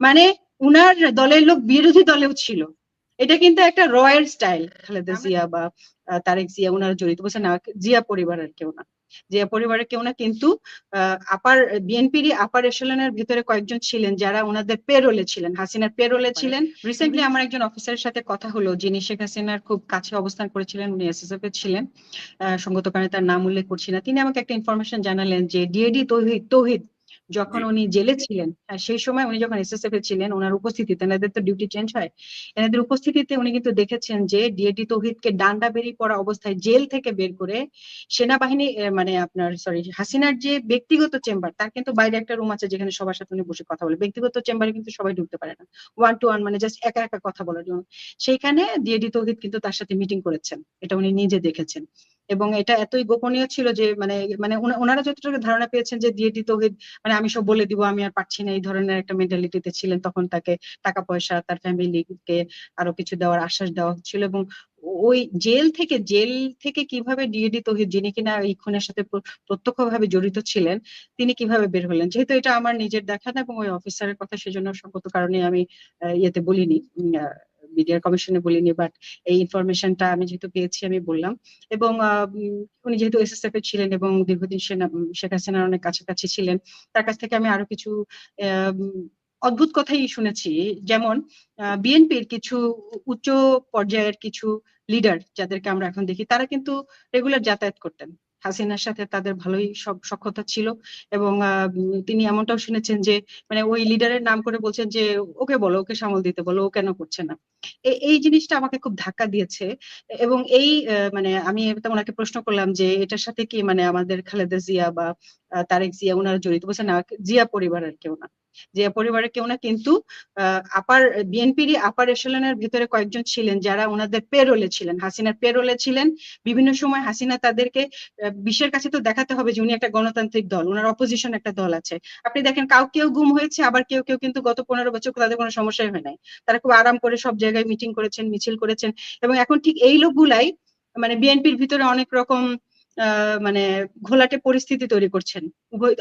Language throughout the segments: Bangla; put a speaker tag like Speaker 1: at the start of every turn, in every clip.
Speaker 1: মানে উনার দলের লোক বিরোধী দলেও ছিল। এটা কিন্তু একটা রয়ের স্টাইল। খালেদা জিয়া বা তারেক জিয়া ওনারা জড়িত, বলছে না জিয়া পরিবারের কেউ না, জিয়া পরিবারের কেউ না, কিন্তু আপার বিএনপির আপার এশেলনের ভিতরে কয়েকজন ছিলেন যারা ওনাদের পেরোলে ছিলেন, হাসিনার পেরোলে ছিলেন। রিসেন্টলি আমার একজন অফিসারের সাথে কথা হলো যিনি শেখ হাসিনার খুব কাছে অবস্থান করেছিলেন, উনি এসএসএফ এ ছিলেন, সঙ্গত কারণে তার নাম উল্লেখ করছি না। তিনি আমাকে একটা ইনফরমেশন জানালেন যে ডিএডি তৌহিদ যখন উনি জেলে ছিলেন, সেই সময় উনি যখন এসএসএফ এ ছিলেন, ওনার উপস্থিতিতে, এনাদের তো ডিউটি চেঞ্জ হয়, এনাদের উপস্থিতিতে উনি কিন্তু দেখেছেন যে ডিএডি তৌহিদকে ডান্ডা বেরিয়ে পড়া অবস্থায় জেল থেকে বের করে সেনাবাহিনী মানে আপনার হাসিনার যে ব্যক্তিগত চেম্বার, তার কিন্তু বাইরে একটা রুম আছে যেখানে সবার সাথে উনি বসে কথা বলে, ব্যক্তিগত চেম্বারে কিন্তু সবাই ঢুকতে পারে না, 1 to 1 মানে জাস্ট একা একা কথা বলার জন্য। সেইখানে ডিএডি তৌহিদ কিন্তু তার সাথে মিটিং করেছেন, এটা উনি নিজে দেখেছেন। এবং এটা এতই গোপনীয় ছিল যে মানে মানে ওনারা যতটুকু ধারণা পেয়েছেন যে ডিএডি তৌহিদ মানে আমি সব বলে দিব, আমি আর পারছি না, এই ধরনের একটা মেন্টালিটিতে ছিলেন। তখন তাকে টাকা পয়সা, তার ফ্যামিলিকে আরো কিছু দেওয়ার আশ্বাস দেওয়া হচ্ছিল। এবং ওই জেল থেকে কিভাবে ডিএডি তৌহিদ, যিনি কিনা এই খুনের সাথে প্রত্যক্ষভাবে জড়িত ছিলেন, তিনি কিভাবে বের হলেন, যেহেতু এটা আমার নিজের দেখা না এবং ওই অফিসারের কথা, সেজন্য সঙ্গত কারণে আমি ইয়েতে বলিনি, মিডিয়ার কমিশনে বলিনি, বাট এই ইনফরমেশনটা আমি যেহেতু পেয়েছি আমি বললাম। এবং উনি যেহেতু এসএসএফ এ ছিলেন এবং দীর্ঘদিন শেখ হাসিনার অনেক কাছাকাছি ছিলেন, তার কাছ থেকে আমি আরো কিছু অদ্ভুত কথাই শুনেছি। যেমন বিএনপির কিছু উচ্চ পর্যায়ের কিছু লিডার যাদেরকে আমরা এখন দেখি, তারা কিন্তু রেগুলার যাতায়াত করতেন, হাসিনার সাথে তাদের ভালোই সব সখ্যতা ছিল। এবং তিনি এমনটাও শুনেছেন যে মানে ওই লিডারের নাম করে বলছেন যে ওকে বলো, ওকে সামাল দিতে বলো, ও কেন করছে না। এই জিনিসটা আমাকে খুব ধাক্কা দিয়েছে। এবং এই মানে আমি ওনাকে প্রশ্ন করলাম যে এটার সাথে কি মানে আমাদের খালেদা জিয়া বা তারেক জিয়া ওনারা জড়িত, বলছে না জিয়া পরিবারের কেউ না, জিয়া পরিবারের কেউ না, কিন্তু বিএনপির আপার এশেলনের ভিতরে কয়েকজন ছিলেন যারা ওনাদের পেরোলে ছিলেন, হাসিনার পেরোলে ছিলেন। বিভিন্ন সময় হাসিনা তাদেরকে বিশ্বের কাছে তো দেখাতে হবে যে উনি একটা গণতান্ত্রিক দল, ওনার অপোজিশন একটা দল আছে। আপনি দেখেন কেউ গুম হয়েছে, আবার কেউ কিন্তু গত 15 বছর তাদের কোনো সমস্যাই হয় নাই, তারা খুব আরাম করে সব জায়গায় মিটিং করেছেন, মিছিল করেছেন। এবং এখন ঠিক এই লোকগুলাই মানে বিএনপির ভিতরে অনেক রকম মানে ঘোলাটে পরিস্থিতি তৈরি করছেন,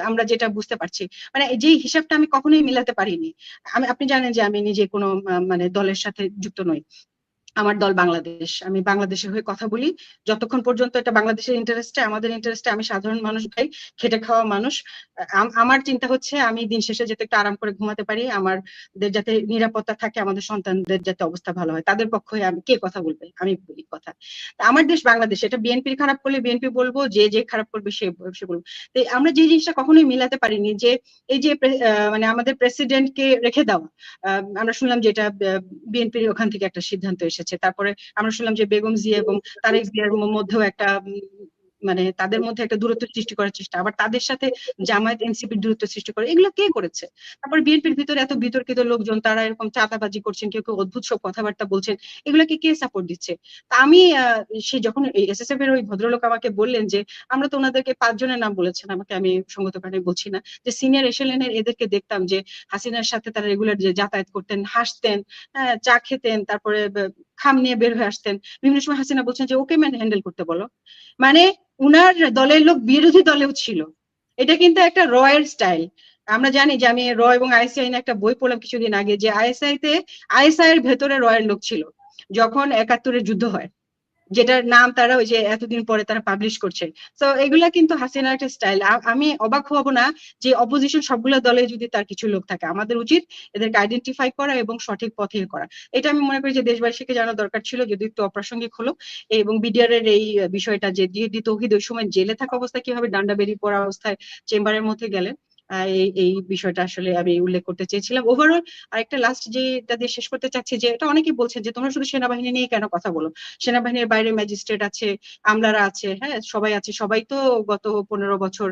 Speaker 1: আমরা যেটা বুঝতে পারছি। মানে যে হিসাবটা আমি কখনোই মিলাতে পারিনি। আপনি জানেন যে আমি নিজে কোনো মানে দলের সাথে যুক্ত নই, আমার দল বাংলাদেশ, আমি বাংলাদেশের হয়ে কথা বলি। যতক্ষণ পর্যন্ত এটা বাংলাদেশের ইন্টারেস্টে, আমাদের ইন্টারেস্টে, আমি সাধারণ মানুষ ভাই, খেটে খাওয়া মানুষ, আমার চিন্তা হচ্ছে আমি দিন শেষে যাতে একটু আরাম করে ঘুমাতে পারি, আমাদের যাতে নিরাপত্তা থাকে, আমাদের সন্তানদের যাতে অবস্থা ভালো হয়, তাদের পক্ষে আমি কে কথা বলবে, আমি বলি কথা। আমার দেশ বাংলাদেশ, এটা বিএনপির খারাপ করলে বিএনপি বলবো, যে খারাপ করবে সে বলবো। তো আমরা যে জিনিসটা কখনোই মিলাতে পারিনি যে এই যে মানে আমাদের প্রেসিডেন্টকে রেখে দেওয়া, আমরা শুনলাম যে এটা বিএনপির ওখান থেকে একটা সিদ্ধান্ত এসেছে। তারপরে আমরা শুনলাম যে বেগম জিয়া এবং তারেক জিয়ার মধ্যেও একটা মানে তাদের মধ্যে একটা দূরত্ব সৃষ্টি করার চেষ্টা, আবার তাদের সাথে জামায়াত এনসিপির দূরত্ব সৃষ্টি করে, এগুলো কে করেছে? তারপর বিএনপির ভিতরে এত বিতর্কিত লোকজন, তারা এরকম চাঁদাবাজি করছেন, কেউ অদ্ভুত সব কথাবার্তা বলছেন, এগুলোকে কে সাপোর্ট দিচ্ছে? তা আমি সে যখন এসএসএফ এর ওই ভদ্রলোক আমাকে বললেন যে আমরা তো ওনাদেরকে 5 জনের নাম বলেছেন, আমাকে, আমি সঙ্গত কারণে বলছি না, যে সিনিয়র এশিয়ানের এদেরকে দেখতাম যে হাসিনার সাথে তারা রেগুলার যে যাতায়াত করতেন, হাসতেন, চা খেতেন, তারপরে খাম নিয়ে বের হয়ে আসতেন। বিভিন্ন সময় হাসিনা বলছেন যে ওকে হ্যান্ডেল করতে বলো। মানে উনার দলের লোক বিরোধী দলেও ছিল। এটা কিন্তু একটা রয়ের স্টাইল। আমরা জানি যে আমি র এবং আইএসআই নিয়ে একটা বই পড়লাম কিছুদিন আগে, যে আইএসআই এর ভেতরে রয়ের লোক ছিল যখন 71-এর যুদ্ধ হয়, যেটার নাম তারা ওই যে এতদিন পরে তারা পাবলিশ করছে। তো এগুলা কিন্তু হাসিনার একটা স্টাইল। আমি অবাক হব না যে অপোজিশন সবগুলো দলে যদি তার কিছু লোক থাকে, আমাদের উচিত এদেরকে আইডেন্টিফাই করা এবং সঠিক পথে করা। এটা আমি মনে করি যে দেশবাসীকে জানা দরকার ছিল, যদি একটু অপ্রাসঙ্গিক হলো। এবং বিডিআর এর এই বিষয়টা যে ডিএডি তৌহিদ ওই সময় জেলে থাকা অবস্থায় কিভাবে ডান্ডা বেরিয়ে পড়া অবস্থায় চেম্বারের মধ্যে গেলেন, এই বিষয়টা আসলে আমি উল্লেখ করতে চেয়েছিলাম। ওভারঅল আরেকটা লাস্ট যেটা দিয়ে শেষ করতে চাচ্ছি, যে এটা অনেকেই বলছেন যে তোমরা শুধু সেনাবাহিনী নিয়ে কেন কথা বলো, সেনাবাহিনীর বাইরে ম্যাজিস্ট্রেট আছে, আমলারা আছে, হ্যাঁ সবাই আছে, সবাই তো গত 15 বছর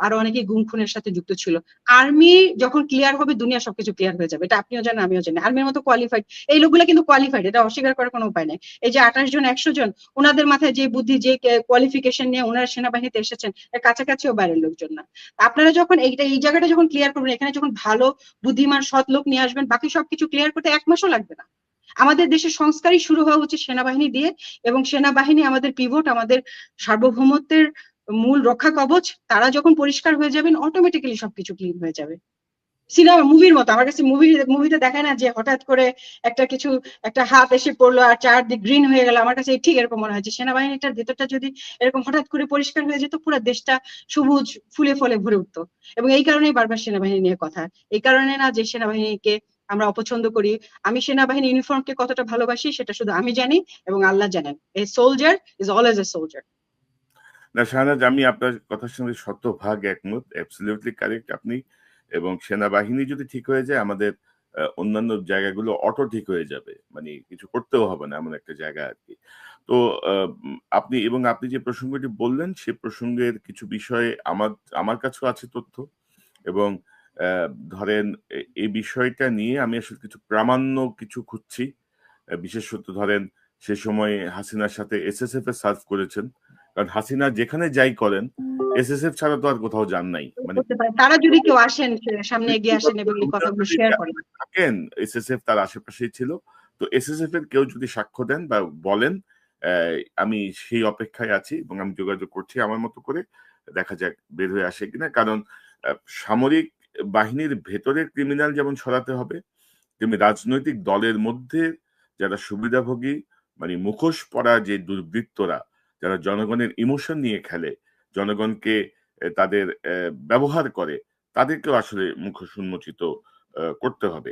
Speaker 1: আরো অনেকেই গুম খুনের সাথে যুক্ত ছিল। আর্মি যখন ক্লিয়ার হবে দুনিয়া সবকিছু ক্লিয়ার হয়ে যাবে, এটা আপনিও জানেন আমিও জানি। আর্মির মতো কোয়ালিফাইড এই লোকগুলা কিন্তু কোয়ালিফাইড, এটা অস্বীকার করার কোনো উপায় নেই। এই যে 28 জন 100 জন, ওনাদের মাথায় যে বুদ্ধি, যে কোয়ালিফিকেশন নিয়ে ওনারা সেনাবাহিনীতে এসেছেন, এর কাছাকাছিও বাইরের লোকজন না। আপনারা যখন এই জায়গাটা যখন ক্লিয়ার করবেন, এখানে যখন ভালো বুদ্ধিমান সৎ লোক নিয়ে আসবেন, বাকি সবকিছু ক্লিয়ার করতে 1 মাসও লাগবে না। আমাদের দেশের সংস্কারই শুরু হওয়া উচিত সেনাবাহিনী দিয়ে, এবং সেনাবাহিনী আমাদের পিভট, আমাদের সার্বভৌমত্বের মূল রক্ষা কবচ। তারা যখন পরিষ্কার হয়ে যাবেন, অটোমেটিক্যালি সবকিছু ক্লিন হয়ে যাবে। সিনেমা মুভির মতো। আমার কাছে মুভিতে দেখায় না যে হঠাৎ করে একটা হাত এসে পড়লো আর চারদিক গ্রিন হয়ে গেল, আমার কাছে ঠিক এরকম মনে হয় যে সেনাবাহিনীটার ভেতরটা যদি এরকম হঠাৎ করে পরিষ্কার হয়ে যেত, পুরো দেশটা সবুজ ফুলে ফলে ভরে উঠতো। এবং এই কারণেই বারবার সেনাবাহিনী নিয়ে কথা। এই কারণে না যে সেনাবাহিনীকে আমরা অপছন্দ করি। আমি সেনাবাহিনী ইউনিফর্মকে কতটা ভালোবাসি সেটা শুধু আমি জানি এবং আল্লাহ জানেন। A soldier is always a soldier.
Speaker 2: না শাহনাজ, আমি আপনার কথার সঙ্গে শতভাগ একমত, অ্যাবসলিউটলি কারেক্ট আপনি। এবং সেনাবাহিনী যদি ঠিক হয়ে যায়, আমাদের অন্যান্য জায়গাগুলো অটো ঠিক হয়ে যাবে, মানে কিছু করতেও হবে না, এমন একটা জায়গা আর কি। তো আপনি যে প্রসঙ্গটি বললেন, সে প্রসঙ্গের কিছু বিষয়ে আমার আমার কাছেও আছে তথ্য। এবং ধরেন এই বিষয়টা নিয়ে আমি আসলে কিছু প্রামাণ্য কিছু খুঁজছি। বিশেষত ধরেন সে সময় হাসিনার সাথে এসএসএফ এ সার্ভ করেছেন, কারণ হাসিনা যেখানে যাই করেন এসএসএফ ছাড়া তো আর কোথাও যান নাই, মানে
Speaker 1: করতে পারে তারা যদি কেউ আসেন, সামনে এগিয়ে আসেন এবং এই কথাগুলো শেয়ার করেন।
Speaker 2: থাকেন, এসএসএফ তার আশেপাশেই ছিল। তো এসএসএফ এর কেউ যদি সাক্ষ্য দেন বা বলেন, আমি সেই অপেক্ষায় আছি এবং আমি যোগাযোগ করছি আমার মতো করে, দেখা যাক বের হয়ে আসে কিনা। কারণ সামরিক বাহিনীর ভেতরের ক্রিমিনাল যেমন সরাতে হবে, তেমনি রাজনৈতিক দলের মধ্যে যারা সুবিধাভোগী, মানে মুখোশ পরা যে দুর্বৃত্তরা, যারা জনগণের ইমোশন নিয়ে খেলে, জনগণকে তাদের ব্যবহার করে, তাদেরকেও আসলে মুখোশ উন্মোচিত করতে হবে।